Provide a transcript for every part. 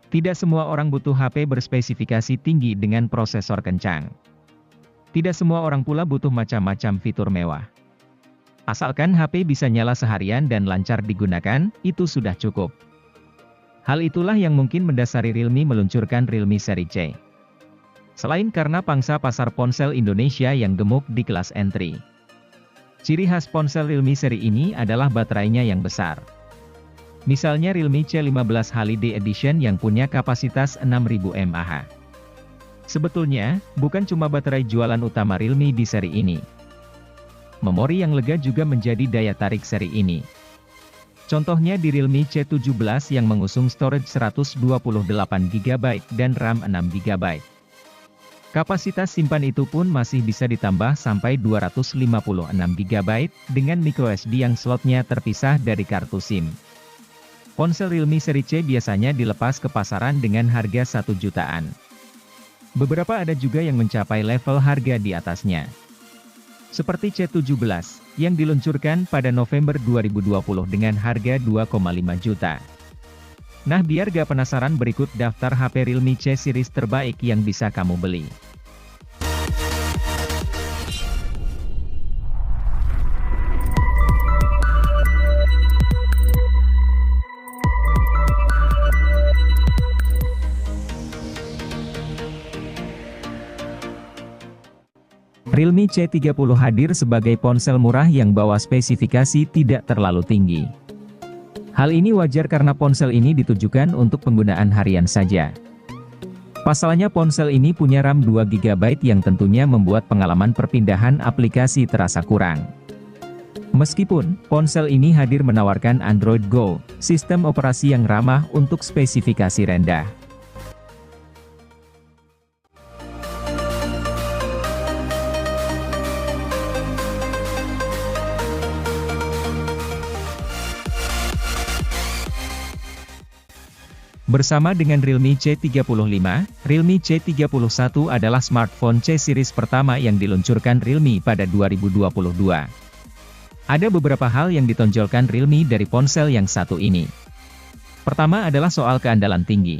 Tidak semua orang butuh HP berspesifikasi tinggi dengan prosesor kencang. Tidak semua orang pula butuh macam-macam fitur mewah. Asalkan HP bisa nyala seharian dan lancar digunakan, itu sudah cukup. Hal itulah yang mungkin mendasari Realme meluncurkan Realme seri C. Selain karena pangsa pasar ponsel Indonesia yang gemuk di kelas entry. Ciri khas ponsel Realme seri ini adalah baterainya yang besar. Misalnya Realme C15 Holiday Edition yang punya kapasitas 6000 mAh. Sebetulnya, bukan cuma baterai jualan utama Realme di seri ini. Memori yang lega juga menjadi daya tarik seri ini. Contohnya di Realme C17 yang mengusung storage 128GB dan RAM 6GB. Kapasitas simpan itu pun masih bisa ditambah sampai 256GB dengan microSD yang slotnya terpisah dari kartu SIM. Ponsel Realme seri C biasanya dilepas ke pasaran dengan harga 1 jutaan. Beberapa ada juga yang mencapai level harga di atasnya. Seperti C17, yang diluncurkan pada November 2020 dengan harga 2,5 juta. Nah biar gak penasaran berikut daftar HP Realme C series terbaik yang bisa kamu beli. Realme C30 hadir sebagai ponsel murah yang bawa spesifikasi tidak terlalu tinggi. Hal ini wajar karena ponsel ini ditujukan untuk penggunaan harian saja. Pasalnya ponsel ini punya RAM 2GB yang tentunya membuat pengalaman perpindahan aplikasi terasa kurang. Meskipun, ponsel ini hadir menawarkan Android Go, sistem operasi yang ramah untuk spesifikasi rendah. Bersama dengan Realme C35, Realme C31 adalah smartphone C series pertama yang diluncurkan Realme pada 2022. Ada beberapa hal yang ditonjolkan Realme dari ponsel yang satu ini. Pertama adalah soal keandalan tinggi.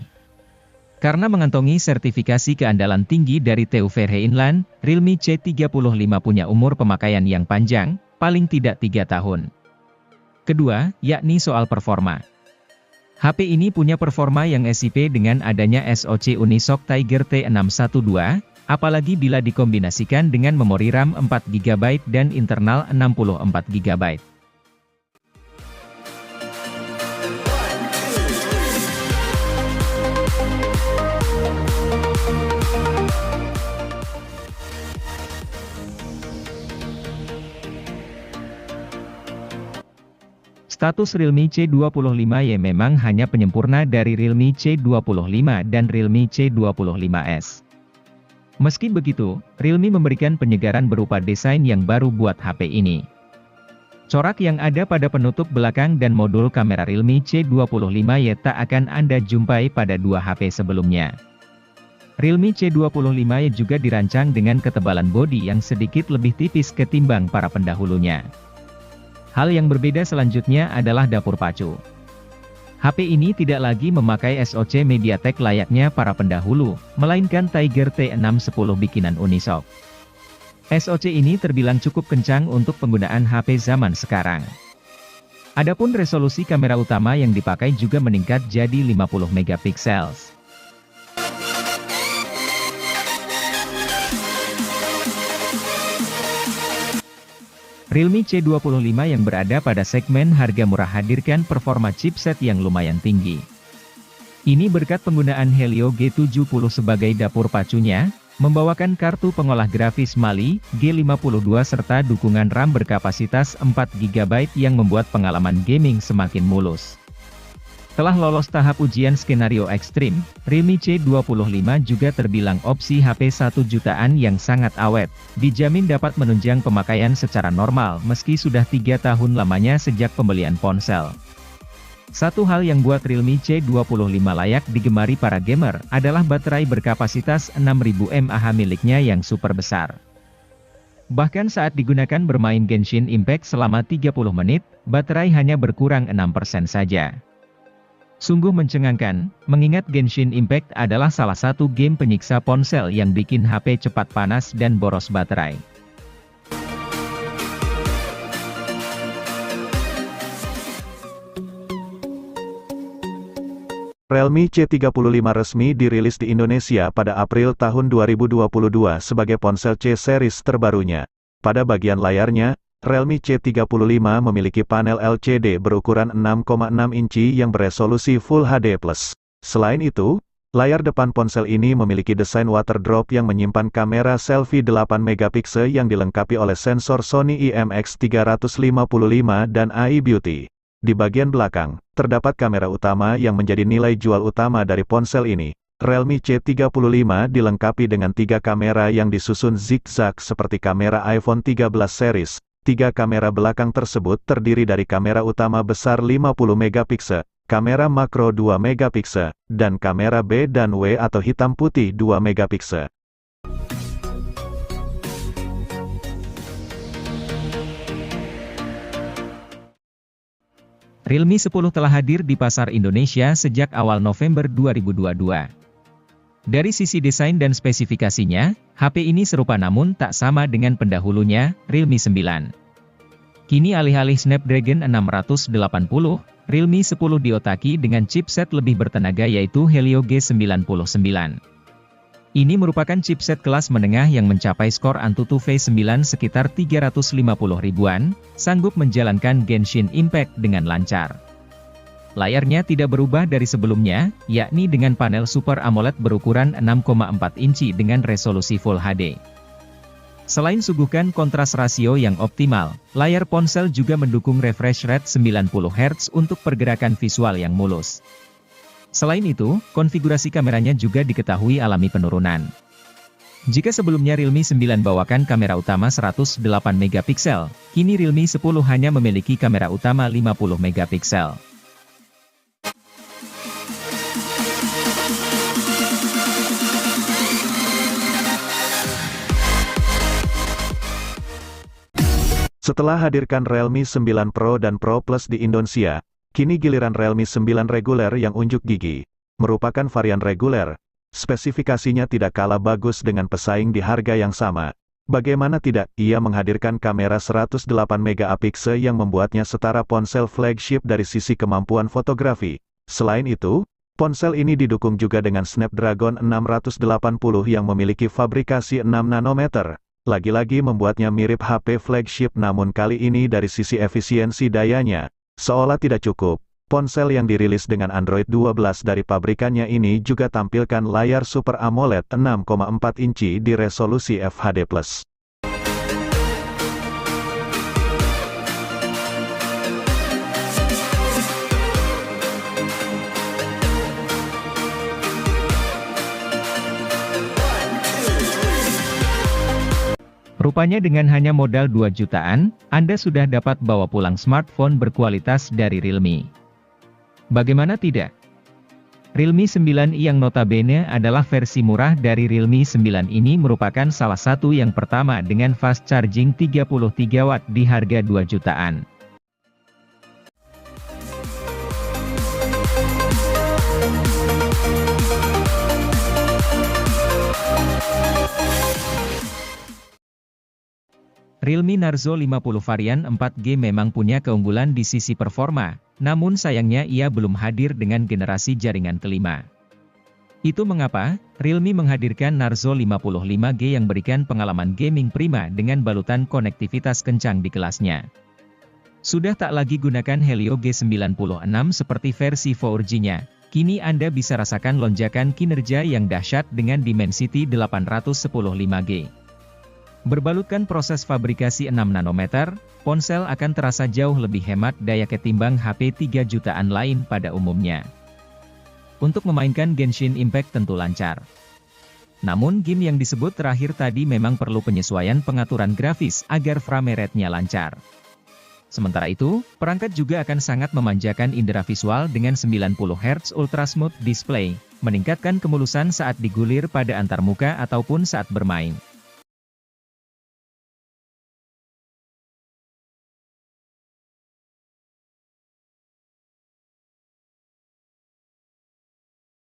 Karena mengantongi sertifikasi keandalan tinggi dari TÜV Rheinland, Realme C35 punya umur pemakaian yang panjang, paling tidak 3 tahun. Kedua, yakni soal performa. HP ini punya performa yang SIP dengan adanya SoC Unisoc Tiger T612, apalagi bila dikombinasikan dengan memori RAM 4GB dan internal 64GB. Status Realme C25Y memang hanya penyempurna dari Realme C25 dan Realme C25S. Meski begitu, Realme memberikan penyegaran berupa desain yang baru buat HP ini. Corak yang ada pada penutup belakang dan modul kamera Realme C25Y tak akan Anda jumpai pada dua HP sebelumnya. Realme C25Y juga dirancang dengan ketebalan bodi yang sedikit lebih tipis ketimbang para pendahulunya. Hal yang berbeda selanjutnya adalah dapur pacu. HP ini tidak lagi memakai SoC MediaTek layaknya para pendahulu, melainkan Tiger T610 bikinan Unisoc. SoC ini terbilang cukup kencang untuk penggunaan HP zaman sekarang. Adapun resolusi kamera utama yang dipakai juga meningkat jadi 50 megapiksel. Realme C25 yang berada pada segmen harga murah hadirkan performa chipset yang lumayan tinggi. Ini berkat penggunaan Helio G70 sebagai dapur pacunya, membawakan kartu pengolah grafis Mali, G52 serta dukungan RAM berkapasitas 4GB yang membuat pengalaman gaming semakin mulus. Telah lolos tahap ujian skenario ekstrim, Realme C25 juga terbilang opsi HP 1 jutaan yang sangat awet, dijamin dapat menunjang pemakaian secara normal meski sudah 3 tahun lamanya sejak pembelian ponsel. Satu hal yang buat Realme C25 layak digemari para gamer, adalah baterai berkapasitas 6000 mAh miliknya yang super besar. Bahkan saat digunakan bermain Genshin Impact selama 30 menit, baterai hanya berkurang 6% saja. Sungguh mencengangkan, mengingat Genshin Impact adalah salah satu game penyiksa ponsel yang bikin HP cepat panas dan boros baterai. Realme C35 resmi dirilis di Indonesia pada April tahun 2022 sebagai ponsel C-series terbarunya. Pada bagian layarnya, Realme C35 memiliki panel LCD berukuran 6,6 inci yang beresolusi Full HD+. Selain itu, layar depan ponsel ini memiliki desain waterdrop yang menyimpan kamera selfie 8 megapiksel yang dilengkapi oleh sensor Sony IMX355 dan AI Beauty. Di bagian belakang, terdapat kamera utama yang menjadi nilai jual utama dari ponsel ini. Realme C35 dilengkapi dengan 3 kamera yang disusun zigzag seperti kamera iPhone 13 series. 3 kamera belakang tersebut terdiri dari kamera utama besar 50 megapiksel, kamera makro 2 megapiksel, dan kamera B dan W atau hitam putih 2 megapiksel. Realme 10 telah hadir di pasar Indonesia sejak awal November 2022. Dari sisi desain dan spesifikasinya, HP ini serupa namun tak sama dengan pendahulunya, Realme 9. Kini alih-alih Snapdragon 680, Realme 10 diotaki dengan chipset lebih bertenaga yaitu Helio G99. Ini merupakan chipset kelas menengah yang mencapai skor Antutu V9 sekitar 350 ribuan, sanggup menjalankan Genshin Impact dengan lancar. Layarnya tidak berubah dari sebelumnya, yakni dengan panel Super AMOLED berukuran 6,4 inci dengan resolusi Full HD. Selain suguhkan kontras rasio yang optimal, layar ponsel juga mendukung refresh rate 90 Hz untuk pergerakan visual yang mulus. Selain itu, konfigurasi kameranya juga diketahui alami penurunan. Jika sebelumnya Realme 9 bawakan kamera utama 108 megapiksel, kini Realme 10 hanya memiliki kamera utama 50 megapiksel. Setelah hadirkan Realme 9 Pro dan Pro Plus di Indonesia, kini giliran Realme 9 reguler yang unjuk gigi. Merupakan varian reguler, spesifikasinya tidak kalah bagus dengan pesaing di harga yang sama. Bagaimana tidak, ia menghadirkan kamera 108 megapiksel yang membuatnya setara ponsel flagship dari sisi kemampuan fotografi. Selain itu, ponsel ini didukung juga dengan Snapdragon 680 yang memiliki fabrikasi 6 nanometer. Lagi-lagi membuatnya mirip HP flagship namun kali ini dari sisi efisiensi dayanya. Seolah tidak cukup, ponsel yang dirilis dengan Android 12 dari pabrikannya ini juga tampilkan layar Super AMOLED 6,4 inci di resolusi FHD+. Rupanya dengan hanya modal 2 jutaan, Anda sudah dapat bawa pulang smartphone berkualitas dari Realme. Bagaimana tidak? Realme 9i yang notabene adalah versi murah dari Realme 9 ini merupakan salah satu yang pertama dengan fast charging 33 watt di harga 2 jutaan. Realme Narzo 50 varian 4G memang punya keunggulan di sisi performa, namun sayangnya ia belum hadir dengan generasi jaringan kelima. Itu mengapa, Realme menghadirkan Narzo 55G yang berikan pengalaman gaming prima dengan balutan konektivitas kencang di kelasnya. Sudah tak lagi gunakan Helio G96 seperti versi 4G-nya, kini Anda bisa rasakan lonjakan kinerja yang dahsyat dengan Dimensity 815G. Berbalutkan proses fabrikasi 6 nanometer, ponsel akan terasa jauh lebih hemat daya ketimbang HP 3 jutaan lain pada umumnya. Untuk memainkan Genshin Impact tentu lancar. Namun game yang disebut terakhir tadi memang perlu penyesuaian pengaturan grafis agar frame rate-nya lancar. Sementara itu, perangkat juga akan sangat memanjakan indera visual dengan 90 Hz Ultra Smooth Display, meningkatkan kemulusan saat digulir pada antarmuka ataupun saat bermain.